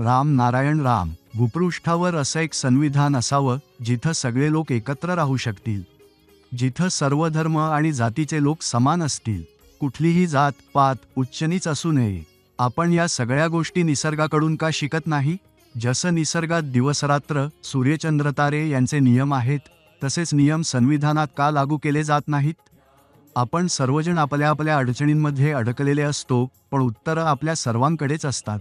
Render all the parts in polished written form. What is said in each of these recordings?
राम नारायण राम. भूपृष्ठावर असं एक संविधान असावं जिथं सगळे लोक एकत्र राहू शकतील, जिथं सर्व धर्म आणि जातीचे लोक समान असतील, कुठलीही जात पात उच्चनीच असू नये. आपण या सगळ्या गोष्टी निसर्गाकडून का शिकत नाही? जसं निसर्गात दिवसरात्र सूर्यचंद्रतारे यांचे नियम आहेत, तसेच नियम संविधानात का लागू केले जात नाहीत? आपण सर्वजण आपल्या आपल्या अडचणींमध्ये अडकलेले असतो, पण उत्तरं आपल्या सर्वांकडेच असतात.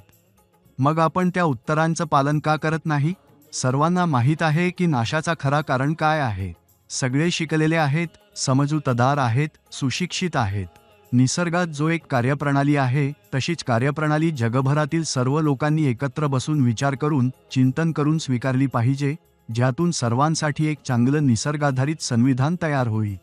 मग आपण त्या उत्तरांचं पालन का करत नाही? सर्वांना माहीत आहे की नाशाचा खरा कारण काय आहे. सगळे शिकलेले आहेत, समजूतदार आहेत, सुशिक्षित आहेत. निसर्गात जो एक कार्यप्रणाली आहे, तशीच कार्यप्रणाली जगभरातील सर्व लोकांनी एकत्र बसून विचार करून, चिंतन करून स्वीकारली पाहिजे, ज्यातून सर्वांसाठी एक चांगलं निसर्गाधारित संविधान तयार होईल.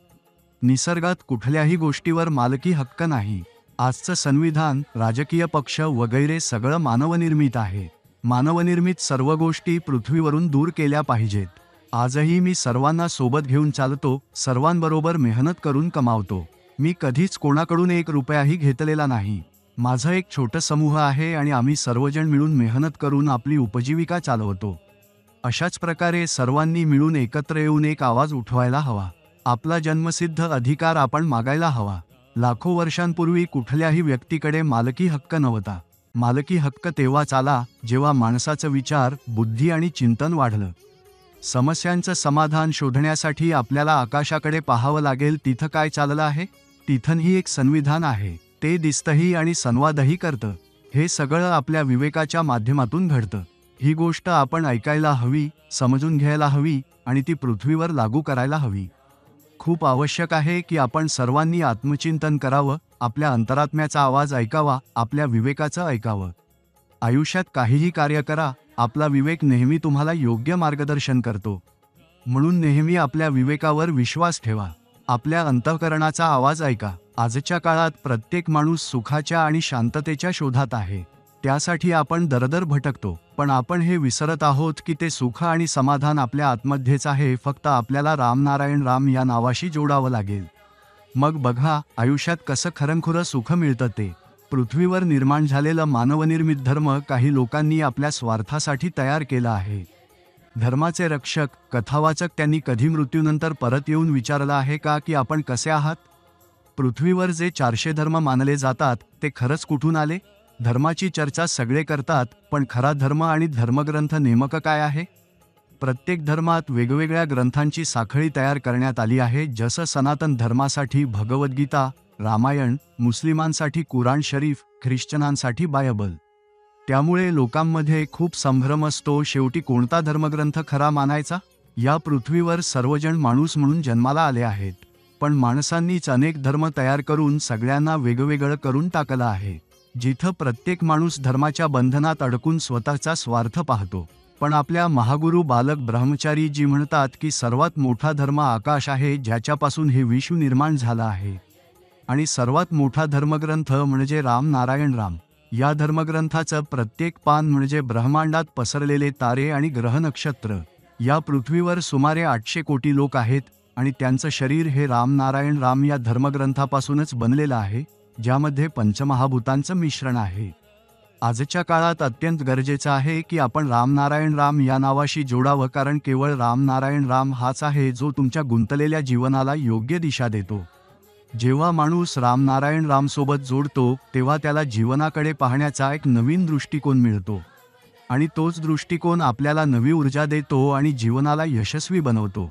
निसर्गात कुठल्याही गोष्टीवर मालकी हक्क नाही. आजचं संविधान, राजकीय पक्ष वगैरे सगळं मानवनिर्मित आहे. मानवनिर्मित सर्व गोष्टी पृथ्वीवरून दूर केल्या पाहिजेत. आजही मी सर्वांना सोबत घेऊन चालतो, सर्वांबरोबर मेहनत करून कमावतो. मी कधीच कोणाकडून एक रुपयाही घेतलेला नाही. माझं एक छोटं समूह आहे आणि आम्ही सर्वजण मिळून मेहनत करून आपली उपजीविका चालवतो. अशाच प्रकारे सर्वांनी मिळून एकत्र येऊन एक आवाज उठवायला हवा. आपला जन्मसिद्ध अधिकार आपण मागायला हवा. लाखो वर्षांपूर्वी कुठल्याही व्यक्तीकडे मालकी हक्क नव्हता. मालकी हक्क तेव्हाच आला जेव्हा माणसाचं विचार, बुद्धी आणि चिंतन वाढलं. समस्यांचं समाधान शोधण्यासाठी आपल्याला आकाशाकडे पाहावं लागेल. तिथं काय चाललं आहे? तिथंही एक संविधान आहे. ते दिसतंही आणि संवादही करतं. हे सगळं आपल्या विवेकाच्या माध्यमातून घडतं. ही गोष्ट आपण ऐकायला हवी, समजून घ्यायला हवी आणि ती पृथ्वीवर लागू करायला हवी. खूप आवश्यक आहे की आपण सर्वांनी आत्मचिंतन करावं, आपल्या अंतरात्म्याचा आवाज ऐकावा, आपल्या विवेकाचं ऐकावं. आयुष्यात काहीही कार्य करा, आपला विवेक नेहमी तुम्हाला योग्य मार्गदर्शन करतो. म्हणून नेहमी आपल्या विवेकावर विश्वास ठेवा. आपल्या अंतःकरणाचा आवाज ऐका. आजच्या काळात प्रत्येक माणूस सुखाच्या आणि शांततेच्या शोधात आहे. त्यासाठी आपण दरदर भटकतो, पण आपण हे विसरत आहोत की ते सुख आणि समाधान आपल्या आतमध्येच आहे. फक्त आपल्याला राम नारायण राम या नावाशी जोडावं लागेल. मग बघा आयुष्यात कसं खरंखुरं सुख मिळतं ते. पृथ्वीवर निर्माण झालेलं मानवनिर्मित धर्म काही लोकांनी आपल्या स्वार्थासाठी तयार केला आहे. धर्माचे रक्षक, कथावाचक त्यांनी कधी मृत्यूनंतर परत येऊन विचारलं आहे का की आपण कसे आहात? पृथ्वीवर जे 400 धर्म मानले जातात ते खरंच कुठून आले? धर्माची चर्चा सगळे करतात, पण खरा धर्म आणि धर्मग्रंथ नेमकं काय आहे? प्रत्येक धर्मात वेगवेगळ्या ग्रंथांची साखळी तयार करण्यात आली आहे. जसं सनातन धर्मासाठी भगवद्गीता, रामायण, मुस्लिमांसाठी कुराण शरीफ, ख्रिश्चनांसाठी बायबल. त्यामुळे लोकांमध्ये खूप संभ्रम असतो, शेवटी कोणता धर्मग्रंथ खरा मानायचा? या पृथ्वीवर सर्वजण माणूस म्हणून जन्माला आले आहेत, पण माणसांनीच अनेक धर्म तयार करून सगळ्यांना वेगवेगळं करून टाकलं आहे. जिथं प्रत्येक माणूस धर्माच्या बंधनात अडकून स्वतःचा स्वार्थ पाहतो. पण आपल्या महागुरु बालक ब्रह्मचारी जी म्हणतात की सर्वात मोठा धर्म आकाश आहे, ज्याच्यापासून हे विश्व निर्माण झालं आहे. आणि सर्वात मोठा धर्मग्रंथ म्हणजे राम नारायण राम. या धर्मग्रंथाचं प्रत्येक पान म्हणजे ब्रह्मांडात पसरलेले तारे आणि ग्रह नक्षत्र. या पृथ्वीवर सुमारे 800 कोटी लोक आहेत आणि त्यांचं शरीर हे राम नारायण राम या धर्मग्रंथापासूनच बनलेलं आहे, ज्यामध्ये पंचमहाभूतांचं मिश्रण आहे. आजच्या काळात अत्यंत गरजेचं आहे की आपण राम नारायण राम या नावाशी जोडावं, कारण केवळ राम नारायण राम हाच आहे जो तुमच्या गुंतलेल्या जीवनाला योग्य दिशा देतो. जेव्हा माणूस राम नारायण राम सोबत जोडतो, तेव्हा त्याला जीवनाकडे पाहण्याचा एक नवीन दृष्टिकोन मिळतो आणि तोच दृष्टिकोन आपल्याला नवी ऊर्जा देतो आणि जीवनाला यशस्वी बनवतो.